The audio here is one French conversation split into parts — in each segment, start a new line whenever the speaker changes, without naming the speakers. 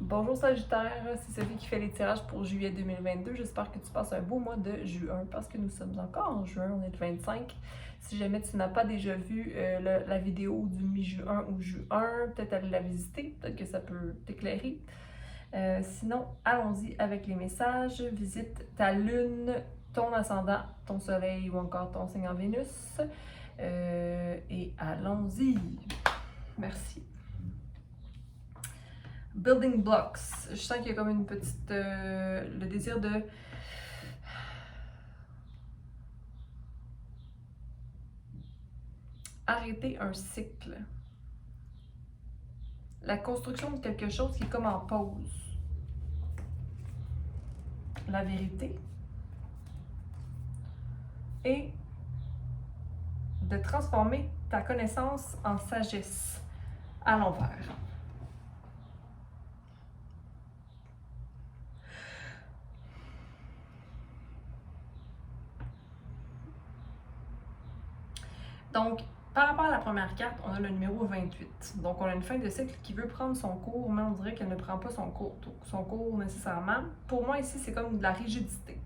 Bonjour Sagittaire, c'est Sophie qui fait les tirages pour juillet 2022. J'espère que tu passes un beau mois de juin parce que nous sommes encore en juin, on est le 25. Si jamais tu n'as pas déjà vu la vidéo du mi-juin ou juin, peut-être aller la visiter, peut-être que ça peut t'éclairer. Sinon, allons-y avec les messages. Visite ta lune, ton ascendant, ton soleil ou encore ton signe en Vénus. Et allons-y. Merci. Building blocks. Je sens qu'il y a comme une petite. Le désir de. Arrêter un cycle. La construction de quelque chose qui est comme en pause. La vérité. Et de transformer ta connaissance en sagesse à l'envers. Donc, par rapport à la première carte, on a le numéro 28. Donc, on a une fin de cycle qui veut prendre son cours, mais on dirait qu'elle ne prend pas son cours nécessairement. Pour moi, ici, c'est comme de la rigidité.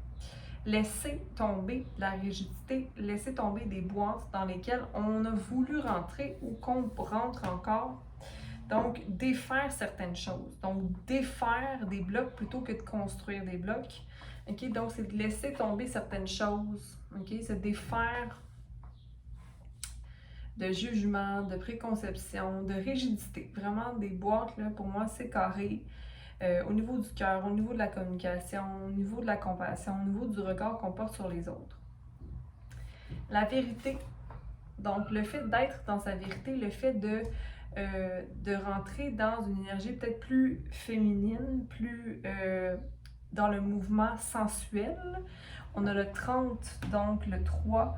Laisser tomber la rigidité, laisser tomber des boîtes dans lesquelles on a voulu rentrer ou qu'on rentre encore. Donc, défaire certaines choses. Donc, défaire des blocs plutôt que de construire des blocs. OK? Donc, c'est de laisser tomber certaines choses. OK? C'est défaire de jugement, de préconception, de rigidité. Vraiment, des boîtes, là, pour moi, c'est carré. Au niveau du cœur, au niveau de la communication, au niveau de la compassion, au niveau du regard qu'on porte sur les autres. La vérité, donc le fait d'être dans sa vérité, le fait de rentrer dans une énergie peut-être plus féminine, plus dans le mouvement sensuel. On a le 30, donc le 3,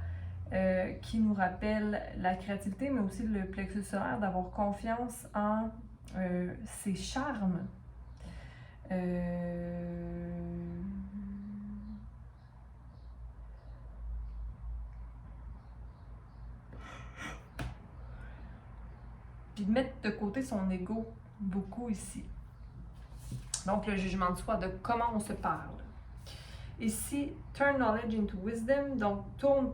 qui nous rappelle la créativité, mais aussi le plexus solaire, d'avoir confiance en ses charmes. Puis de mettre de côté son ego beaucoup ici. Donc le jugement de soi, de comment on se parle. Ici, turn knowledge into wisdom, donc tourne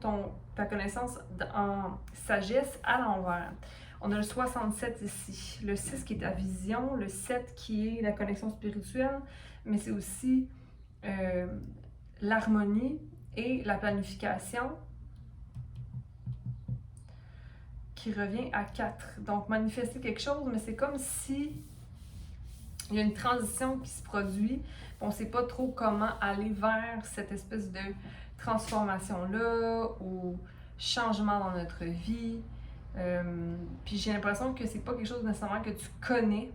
ta connaissance en sagesse à l'envers. On a le 67 ici, le 6 qui est ta vision, le 7 qui est la connexion spirituelle, mais c'est aussi l'harmonie et la planification qui revient à 4. Donc manifester quelque chose, mais c'est comme si il y a une transition qui se produit. On ne sait pas trop comment aller vers cette espèce de transformation-là ou changement dans notre vie. Puis j'ai l'impression que c'est pas quelque chose nécessairement que tu connais.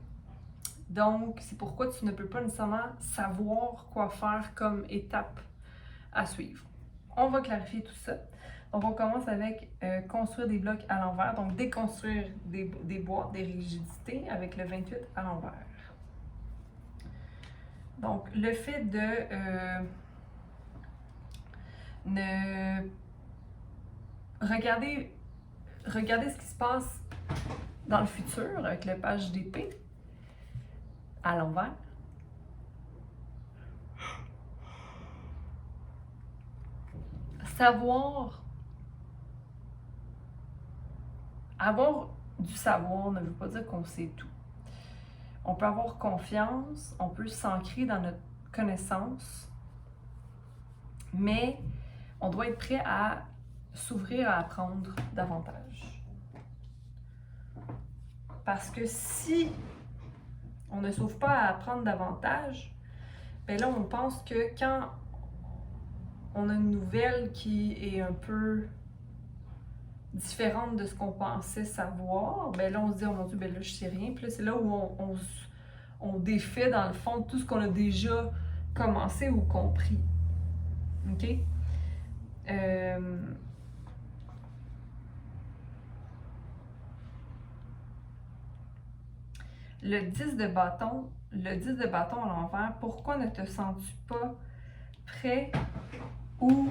Donc, c'est pourquoi tu ne peux pas nécessairement savoir quoi faire comme étape à suivre. On va clarifier tout ça. Donc, on commence avec construire des blocs à l'envers. Donc, déconstruire des boîtes, des rigidités avec le 28 à l'envers. Donc, le fait de ne regarder ce qui se passe dans le futur avec le page d'épée à l'envers. Savoir, avoir du savoir ne veut pas dire qu'on sait tout. On peut avoir confiance, on peut s'ancrer dans notre connaissance, mais on doit être prêt à s'ouvrir à apprendre davantage. Parce que si on ne s'ouvre pas à apprendre davantage, ben là, on pense que quand on a une nouvelle qui est un peu différente de ce qu'on pensait savoir, ben là, on se dit, oh mon Dieu, ben là, je sais rien. Puis là, c'est là où on défait, dans le fond, tout ce qu'on a déjà commencé ou compris. OK? Le 10 de bâton à l'envers, pourquoi ne te sens-tu pas prêt ou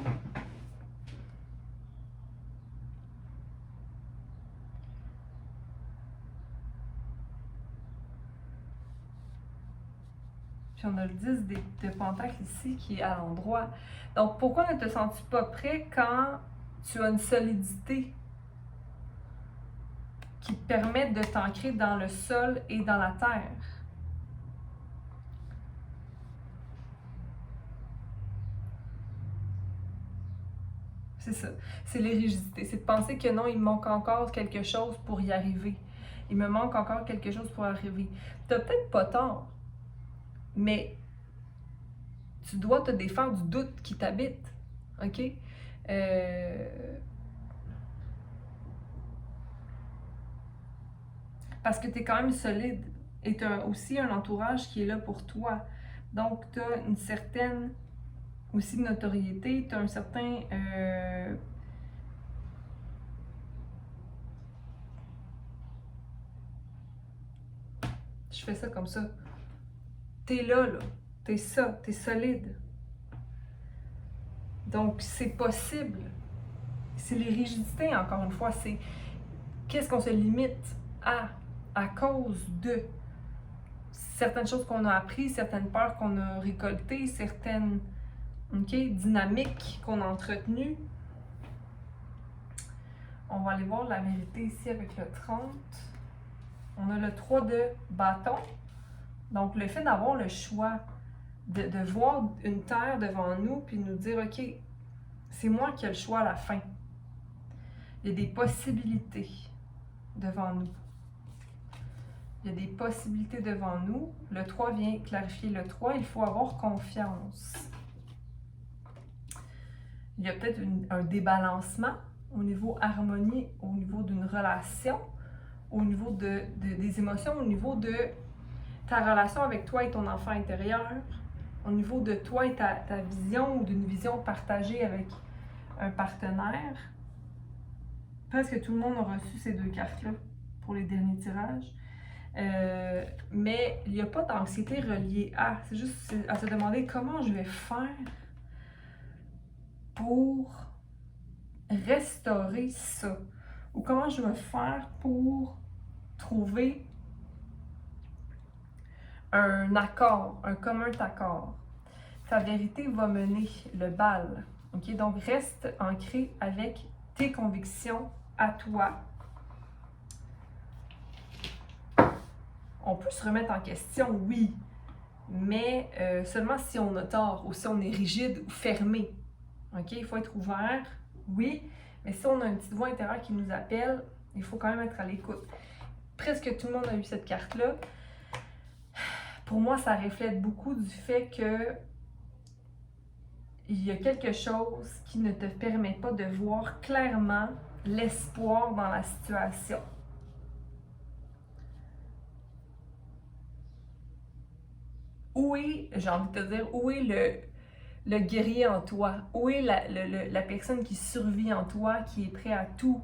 Puis on a le 10 de Pentacle ici qui est à l'endroit. Donc, pourquoi ne te sens-tu pas prêt quand tu as une solidité qui te permet de t'ancrer dans le sol et dans la terre? C'est ça. C'est les rigidités. C'est de penser que non, il me manque encore quelque chose pour y arriver. Il me manque encore quelque chose pour y arriver. T'as peut-être pas tort, mais tu dois te défaire du doute qui t'habite. OK? Parce que tu es quand même solide et tu as aussi un entourage qui est là pour toi. Donc, tu as une certaine aussi notoriété, tu as un certain... Je fais ça comme ça. T'es là. T'es ça, t'es solide. Donc, c'est possible. C'est les rigidités, encore une fois. C'est qu'est-ce qu'on se limite à cause de certaines choses qu'on a apprises, certaines peurs qu'on a récoltées, certaines dynamiques qu'on a entretenues. On va aller voir la vérité ici avec le 30. On a le 3 de bâton. Donc, le fait d'avoir le choix, de voir une terre devant nous, puis de nous dire, OK, c'est moi qui ai le choix à la fin. Il y a des possibilités devant nous. Il y a des possibilités devant nous. Le 3 vient clarifier le 3. Il faut avoir confiance. Il y a peut-être un débalancement au niveau harmonie, au niveau d'une relation, au niveau des émotions, au niveau de ta relation avec toi et ton enfant intérieur, au niveau de toi et ta vision ou d'une vision partagée avec un partenaire. Presque tout le monde a reçu ces deux cartes-là pour les derniers tirages. Mais il n'y a pas d'anxiété reliée à. C'est juste à se demander comment je vais faire pour restaurer ça. Ou comment je vais faire pour trouver un accord, un commun accord. Ta vérité va mener le bal. Okay? Donc, reste ancré avec tes convictions à toi. On peut se remettre en question, oui, mais seulement si on a tort ou si on est rigide ou fermé. Okay? Il faut être ouvert, oui, mais si on a une petite voix intérieure qui nous appelle, il faut quand même être à l'écoute. Presque tout le monde a eu cette carte-là. Pour moi, ça reflète beaucoup du fait que il y a quelque chose qui ne te permet pas de voir clairement l'espoir dans la situation. Où est, j'ai envie de te dire, où est le guerrier en toi? Où est la personne qui survit en toi, qui est prêt à tout?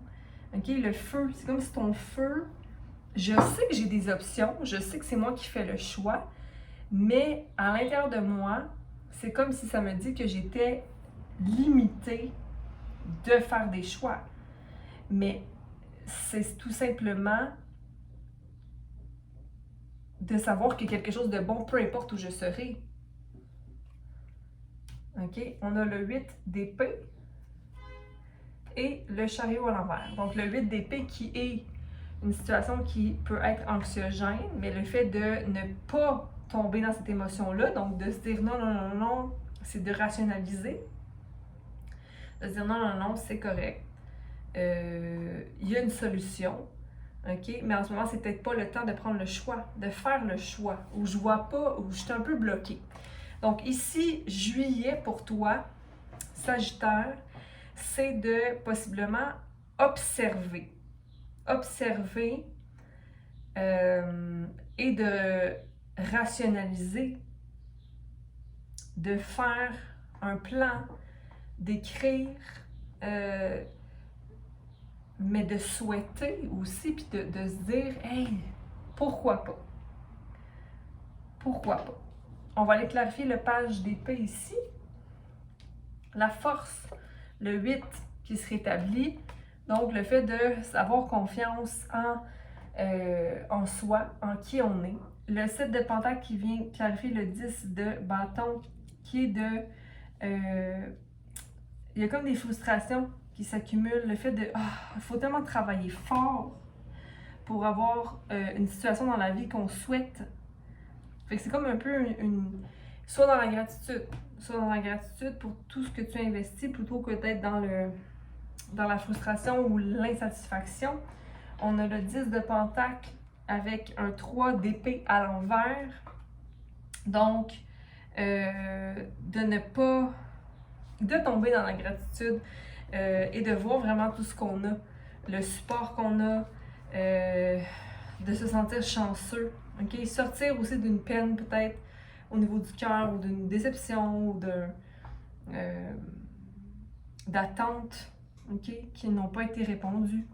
Okay? Le feu, c'est comme si ton feu, je sais que j'ai des options, je sais que c'est moi qui fais le choix, mais à l'intérieur de moi, c'est comme si ça me dit que j'étais limitée de faire des choix. Mais c'est tout simplement de savoir qu'il y a quelque chose de bon, peu importe où je serai. OK? On a le 8 d'épée et le chariot à l'envers. Donc, le 8 d'épée qui est une situation qui peut être anxiogène, mais le fait de ne pas tomber dans cette émotion-là, donc de se dire non, non, non, non, c'est de rationaliser. De se dire non, non, non, c'est correct. Il y a une solution. OK? Mais en ce moment, c'est peut-être pas le temps de prendre le choix, de faire le choix, où je vois pas, où je suis un peu bloquée. Donc ici, juillet pour toi, Sagittaire, c'est de possiblement observer. Observer et de rationaliser, de faire un plan, d'écrire, mais de souhaiter aussi, puis de se dire, hey, pourquoi pas? Pourquoi pas? On va aller clarifier le page d'épée ici. La force, le 8 qui se rétablit. Donc, le fait de avoir confiance en soi, en qui on est. le 7 de Pentacle qui vient clarifier le 10 de bâton, qui est de... il y a comme des frustrations qui s'accumulent. Le fait de... il faut tellement travailler fort pour avoir une situation dans la vie qu'on souhaite. Fait que c'est comme un peu soit dans la gratitude. Soit dans la gratitude pour tout ce que tu investis plutôt que d'être dans la frustration ou l'insatisfaction. On a le 10 de Pentacle avec un 3 d'épée à l'envers. Donc, de ne pas... de tomber dans la gratitude et de voir vraiment tout ce qu'on a, le support qu'on a, de se sentir chanceux. Okay? Sortir aussi d'une peine peut-être au niveau du cœur ou d'une déception ou d'attentes qui n'ont pas été répondues.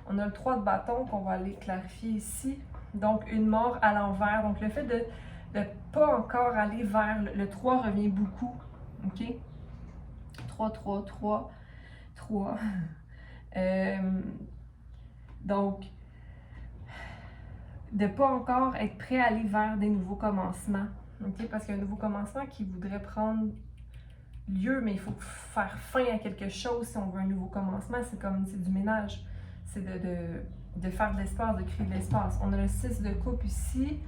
On a le 3 de bâton qu'on va aller clarifier ici. Donc, une mort à l'envers. Donc, le fait de ne pas encore aller vers... Le 3 revient beaucoup. OK? 3, 3, 3, 3. Donc, de ne pas encore être prêt à aller vers des nouveaux commencements. Okay? Parce qu'il y a un nouveau commencement qui voudrait prendre lieu, mais il faut faire fin à quelque chose si on veut un nouveau commencement. C'est du ménage. C'est de faire de l'espace, de créer de l'espace. On a le 6 de coupe ici.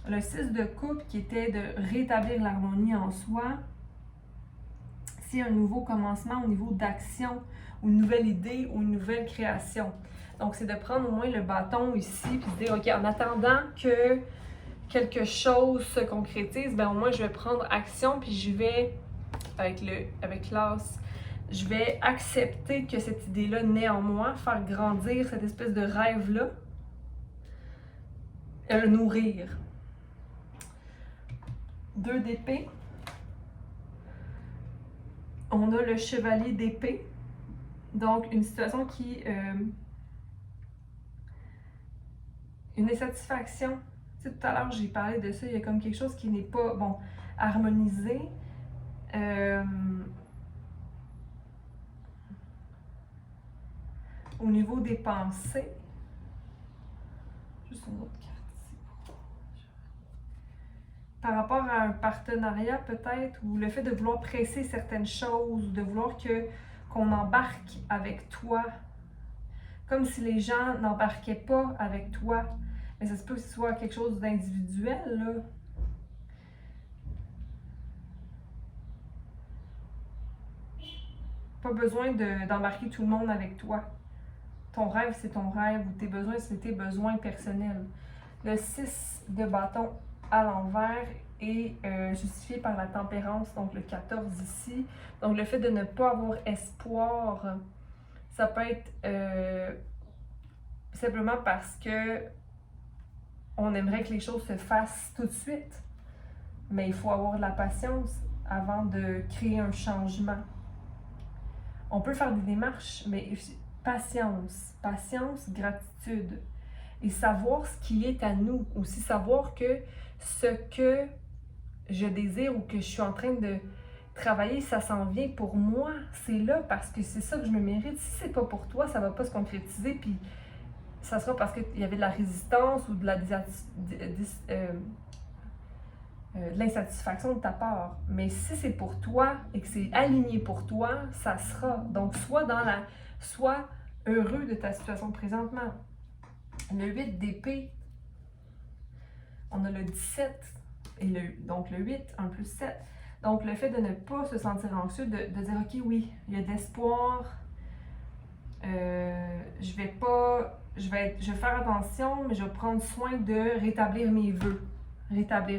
Le 6 de coupe qui était de rétablir l'harmonie en soi. C'est un nouveau commencement au niveau d'action, ou une nouvelle idée, ou une nouvelle création. Donc, c'est de prendre au moins le bâton ici, puis de dire, OK, en attendant que quelque chose se concrétise, ben au moins je vais prendre action, puis je vais, avec l'as, je vais accepter que cette idée-là naît en moi, faire grandir cette espèce de rêve-là, et le nourrir. 2 d'épée. On a le chevalier d'épée. Donc, une situation qui... une insatisfaction. Tu sais, tout à l'heure, j'ai parlé de ça. Il y a comme quelque chose qui n'est pas, harmonisé. Au niveau des pensées. Juste une autre carte ici. Par rapport à un partenariat, peut-être, ou le fait de vouloir presser certaines choses, ou de vouloir qu'on embarque avec toi. Comme si les gens n'embarquaient pas avec toi. Mais ça se peut que ce soit quelque chose d'individuel, là. Pas besoin d'embarquer tout le monde avec toi. Ton rêve, c'est ton rêve, ou tes besoins, c'est tes besoins personnels. Le 6 de bâton à l'envers est justifié par la tempérance, donc le 14 ici. Donc le fait de ne pas avoir espoir, ça peut être simplement parce que on aimerait que les choses se fassent tout de suite. Mais il faut avoir de la patience avant de créer un changement. On peut faire des démarches, mais patience, gratitude. Et savoir ce qui est à nous. Aussi savoir que ce que je désire ou que je suis en train de travailler, ça s'en vient pour moi. C'est là parce que c'est ça que je me mérite. Si c'est pas pour toi, ça va pas se concrétiser. Puis ça sera parce qu'il y avait de la résistance ou de l'insatisfaction de ta part. Mais si c'est pour toi et que c'est aligné pour toi, ça sera. Donc, sois heureux de ta situation présentement. Le 8 d'épée, on a le 17, donc le 8, 1 plus 7. Donc, le fait de ne pas se sentir anxieux, de dire, OK, oui, il y a de l'espoir, je vais faire attention, mais je vais prendre soin de rétablir mes vœux.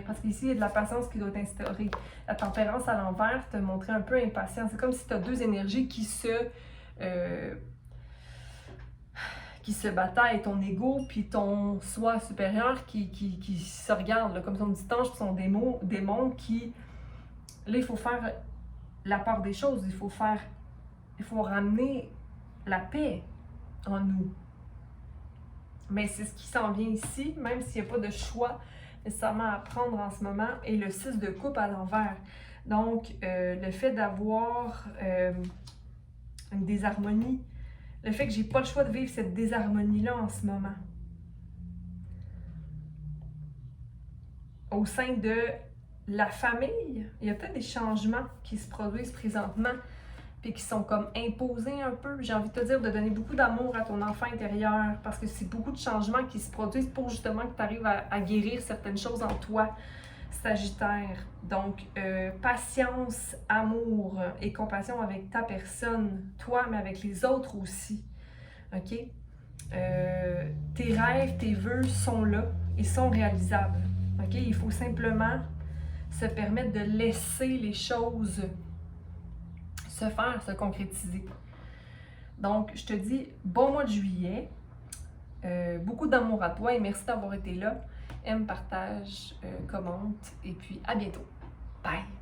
Parce qu'ici, il y a de la patience qui doit être instaurée. La tempérance à l'envers te montrait un peu impatient. C'est comme si tu as deux énergies qui se bataillent, ton ego puis ton soi supérieur qui se regardent, là, comme son petit ange puis son démon qui... Là, il faut faire la part des choses. Il faut ramener la paix en nous. Mais c'est ce qui s'en vient ici, même s'il n'y a pas de choix nécessairement à prendre en ce moment, et le 6 de coupe à l'envers. Donc, le fait d'avoir une désharmonie, le fait que j'ai pas le choix de vivre cette désharmonie-là en ce moment. au sein de la famille, il y a peut-être des changements qui se produisent présentement puis qui sont comme imposés un peu. J'ai envie de te dire de donner beaucoup d'amour à ton enfant intérieur parce que c'est beaucoup de changements qui se produisent pour justement que tu arrives à guérir certaines choses en toi, Sagittaire. Donc, patience, amour et compassion avec ta personne, toi, mais avec les autres aussi. OK? Tes rêves, tes vœux sont là et sont réalisables. OK? Il faut simplement se permettre de laisser les choses se faire, se concrétiser. Donc, je te dis bon mois de juillet. Beaucoup d'amour à toi et merci d'avoir été là. Aime, partage, commente et puis à bientôt. Bye!